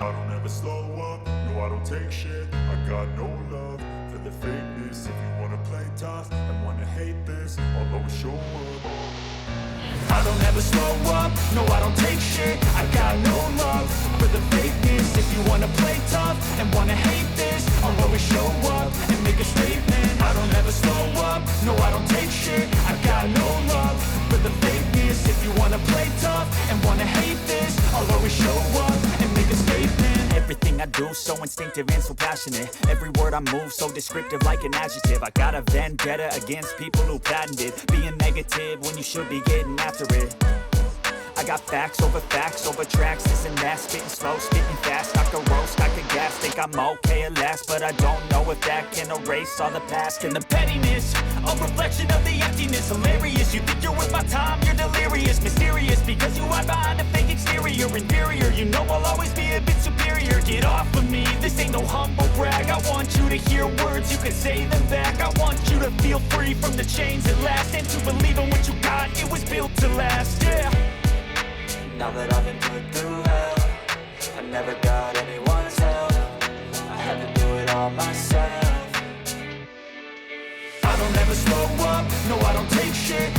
I don't ever slow up, no I don't take shit. I got no love for the fakeness. If you wanna play tough and wanna hate this, I'll always show up. I don't ever slow up, no I don't take shit. I got no love for the fakeness. If you wanna play tough and wanna hate this, I'll always show up and make a statement. I don't ever slow up, no I don't take shit. I got no love for the fakeness. If you wanna play tough and wanna hate this, I'll always show up and make a statement. Everything I do so instinctive and so passionate. Every word I move so descriptive like an adjective. I got a vendetta against people who patented being negative when you should be getting after it. I got facts over tracks, this and that. Spitting slow, spitting fast, I could roast, I could gas. Think I'm okay at last, but I don't know if that can erase all the past. And the pettiness, a reflection of the emptiness. Hilarious, you think you're worth my time, you're delirious. Mysterious, because you hide behind a fake exterior. Inferior, you know I'll always be a bit superior. Get off of me, this ain't no humble brag. I want you to hear words, you can say them back. I want you to feel free from the chains at last, and to believe in what you got, it was built to last, yeah. Now that I've been put through hell, I never got anyone's help. I had to do it all myself. I don't ever slow up, no I don't take shit.